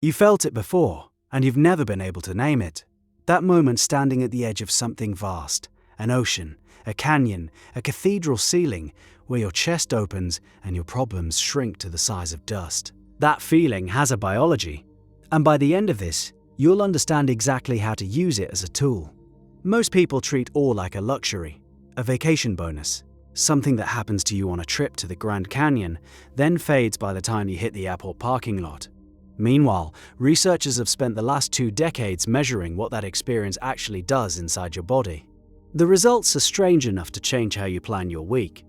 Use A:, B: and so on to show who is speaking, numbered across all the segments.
A: You felt it before, and you've never been able to name it. That moment standing at the edge of something vast, an ocean, a canyon, a cathedral ceiling, where your chest opens and your problems shrink to the size of dust. That feeling has a biology, and by the end of this, you'll understand exactly how to use it as a tool. Most people treat awe like a luxury, a vacation bonus, something that happens to you on a trip to the Grand Canyon, then fades by the time you hit the airport parking lot. Meanwhile, researchers have spent the last 2 decades measuring what that experience actually does inside your body. The results are strange enough to change how you plan your week.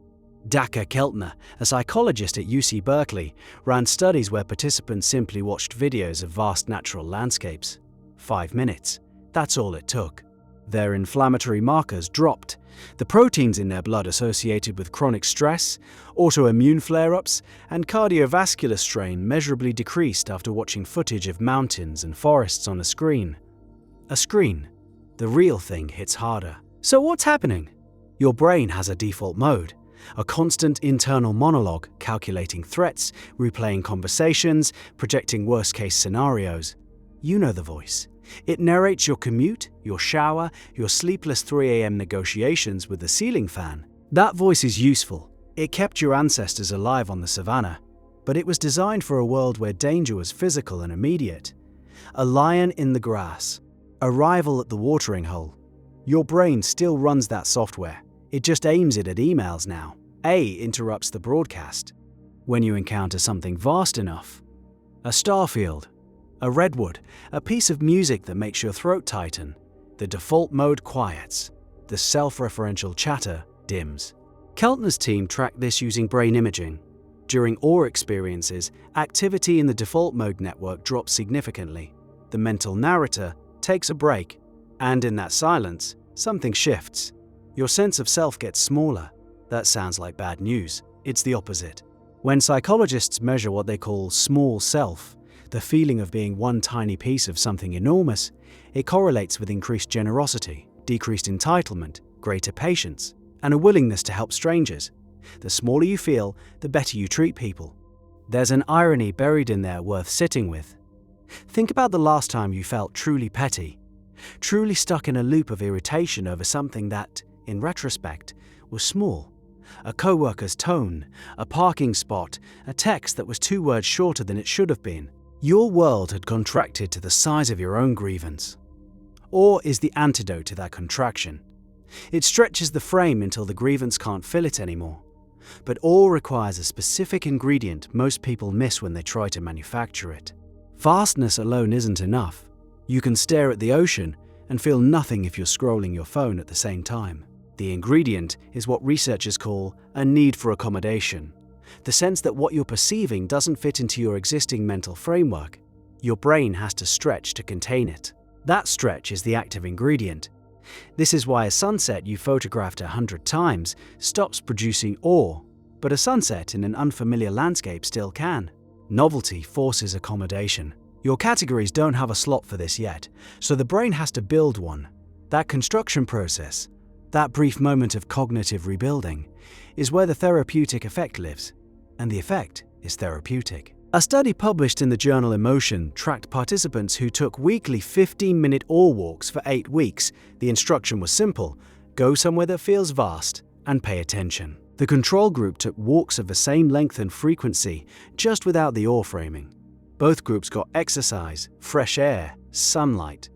A: Daka Keltner, a psychologist at UC Berkeley, ran studies where participants simply watched videos of vast natural landscapes. 5 minutes. That's all it took. Their inflammatory markers dropped. The proteins in their blood associated with chronic stress, autoimmune flare-ups, and cardiovascular strain measurably decreased after watching footage of mountains and forests on a screen. A screen. The real thing hits harder. So what's happening? Your brain has a default mode, a constant internal monologue calculating threats, replaying conversations, projecting worst-case scenarios. You know the voice. It narrates your commute, your shower, your sleepless 3 a.m. negotiations with the ceiling fan. That voice is useful. It kept your ancestors alive on the savannah. But it was designed for a world where danger was physical and immediate. A lion in the grass. A rival at the watering hole. Your brain still runs that software. It just aims it at emails now. A interrupts the broadcast. When you encounter something vast enough. A starfield. A redwood, a piece of music that makes your throat tighten. The default mode quiets. The self-referential chatter dims. Keltner's team tracked this using brain imaging. During awe experiences, activity in the default mode network drops significantly. The mental narrator takes a break, and in that silence, something shifts. Your sense of self gets smaller. That sounds like bad news. It's the opposite. When psychologists measure what they call small self, the feeling of being one tiny piece of something enormous, it correlates with increased generosity, decreased entitlement, greater patience, and a willingness to help strangers. The smaller you feel, the better you treat people. There's an irony buried in there worth sitting with. Think about the last time you felt truly petty, truly stuck in a loop of irritation over something that, in retrospect, was small. A coworker's tone, a parking spot, a text that was 2 words shorter than it should have been. Your world had contracted to the size of your own grievance. Awe is the antidote to that contraction. It stretches the frame until the grievance can't fill it anymore. But awe requires a specific ingredient most people miss when they try to manufacture it. Vastness alone isn't enough. You can stare at the ocean and feel nothing if you're scrolling your phone at the same time. The ingredient is what researchers call a need for accommodation. The sense that what you're perceiving doesn't fit into your existing mental framework. Your brain has to stretch to contain it. That stretch is the active ingredient. This is why a sunset you photographed 100 times stops producing awe, but a sunset in an unfamiliar landscape still can. Novelty forces accommodation. Your categories don't have a slot for this yet, so the brain has to build one. That construction process, that brief moment of cognitive rebuilding, is where the therapeutic effect lives. And the effect is therapeutic. A study published in the journal Emotion tracked participants who took weekly 15-minute awe walks for 8 weeks. The instruction was simple: go somewhere that feels vast and pay attention. The control group took walks of the same length and frequency, just without the awe framing. Both groups got exercise, fresh air, sunlight.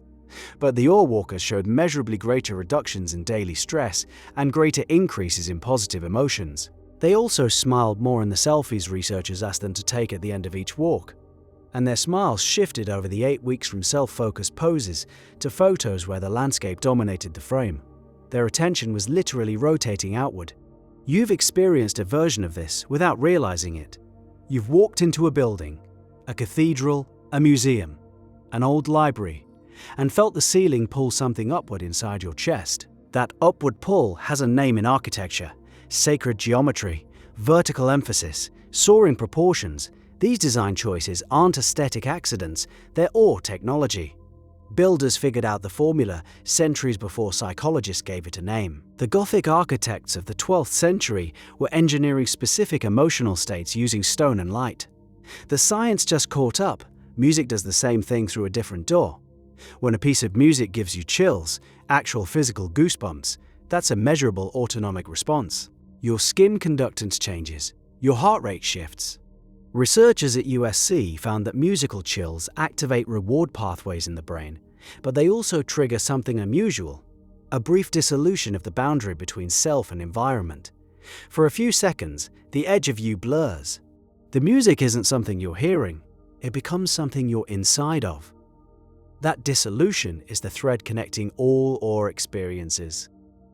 A: But the awe walkers showed measurably greater reductions in daily stress and greater increases in positive emotions. They also smiled more in the selfies researchers asked them to take at the end of each walk. And their smiles shifted over the 8 weeks from self-focused poses to photos where the landscape dominated the frame. Their attention was literally rotating outward. You've experienced a version of this without realizing it. You've walked into a building, a cathedral, a museum, an old library, and felt the ceiling pull something upward inside your chest. That upward pull has a name in architecture: sacred geometry, vertical emphasis, soaring proportions. These design choices aren't aesthetic accidents, they're awe technology. Builders figured out the formula centuries before psychologists gave it a name. The Gothic architects of the 12th century were engineering specific emotional states using stone and light. The science just caught up, Music does the same thing through a different door. When a piece of music gives you chills, actual physical goosebumps, that's a measurable autonomic response. Your skin conductance changes, your heart rate shifts. Researchers at USC found that musical chills activate reward pathways in the brain, but they also trigger something unusual, a brief dissolution of the boundary between self and environment. For a few seconds, the edge of you blurs. The music isn't something you're hearing, it becomes something you're inside of. That dissolution is the thread connecting all awe experiences.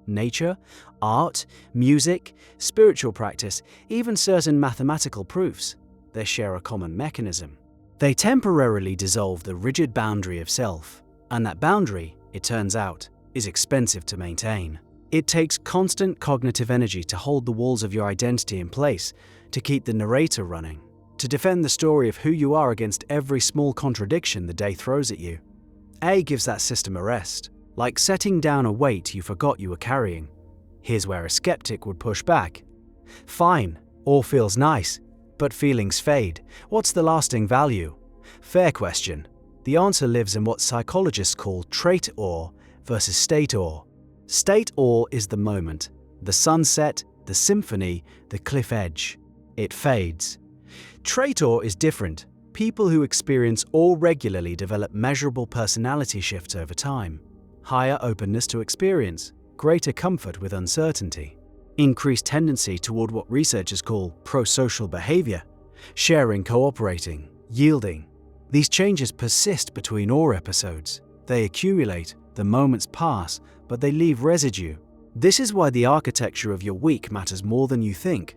A: Nature, art, music, spiritual practice, even certain mathematical proofs, they share a common mechanism. They temporarily dissolve the rigid boundary of self, and that boundary, it turns out, is expensive to maintain. It takes constant cognitive energy to hold the walls of your identity in place, to keep the narrator running, to defend the story of who you are against every small contradiction the day throws at you. A gives that system a rest, like setting down a weight you forgot you were carrying. Here's where a skeptic would push back. Fine, all feels nice, but feelings fade. What's the lasting value? Fair question. The answer lives in what psychologists call trait awe versus state awe. State awe is the moment, the sunset, the symphony, the cliff edge. It fades. Trait awe is different. People who experience awe regularly develop measurable personality shifts over time. Higher openness to experience, greater comfort with uncertainty, increased tendency toward what researchers call pro-social behavior, sharing, cooperating, yielding. These changes persist between awe episodes. They accumulate, the moments pass, but they leave residue. This is why the architecture of your week matters more than you think.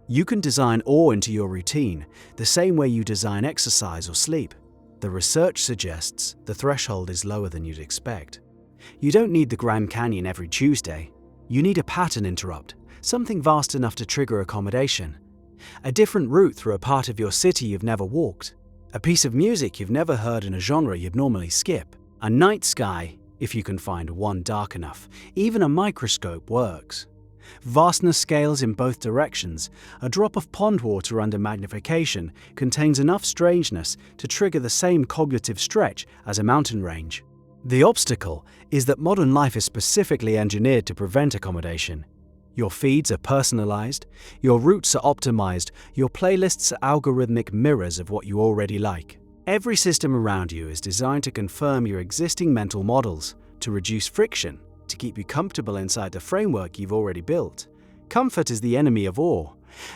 A: You can design awe into your routine the same way you design exercise or sleep. The research suggests the threshold is lower than you'd expect. You don't need the Grand Canyon every Tuesday. You need a pattern interrupt, something vast enough to trigger accommodation. A different route through a part of your city you've never walked. A piece of music you've never heard in a genre you'd normally skip. A night sky, if you can find one dark enough. Even a microscope works. Vastness scales in both directions. A drop of pond water under magnification contains enough strangeness to trigger the same cognitive stretch as a mountain range. The obstacle is that modern life is specifically engineered to prevent accommodation. Your feeds are personalized, your routes are optimized, your playlists are algorithmic mirrors of what you already like. Every system around you is designed to confirm your existing mental models, to reduce friction, to keep you comfortable inside the framework you've already built. Comfort is the enemy of awe,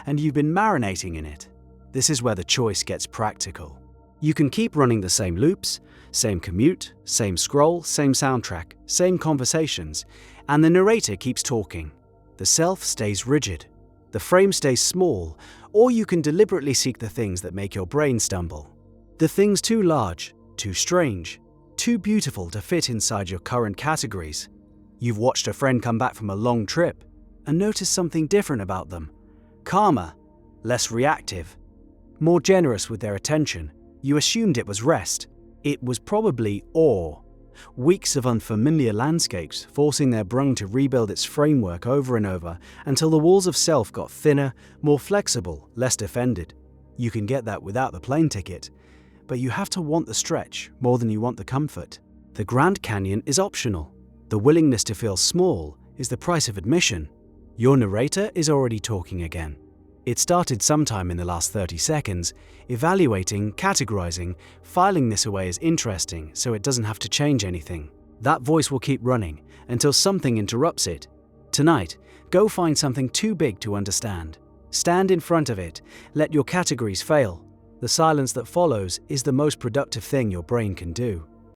A: and you've been marinating in it. This is where the choice gets practical. You can keep running the same loops, same commute, same scroll, same soundtrack, same conversations, and the narrator keeps talking. The self stays rigid, the frame stays small, or you can deliberately seek the things that make your brain stumble. The things too large, too strange, too beautiful to fit inside your current categories. You've watched a friend come back from a long trip and noticed something different about them. Calmer, less reactive, more generous with their attention. You assumed it was rest. It was probably awe. Weeks of unfamiliar landscapes forcing their brain to rebuild its framework over and over until the walls of self got thinner, more flexible, less defended. You can get that without the plane ticket, but you have to want the stretch more than you want the comfort. The Grand Canyon is optional. The willingness to feel small is the price of admission. Your narrator is already talking again. It started sometime in the last 30 seconds, evaluating, categorizing, filing this away as interesting so it doesn't have to change anything. That voice will keep running until something interrupts it. Tonight, go find something too big to understand. Stand in front of it, let your categories fail. The silence that follows is the most productive thing your brain can do.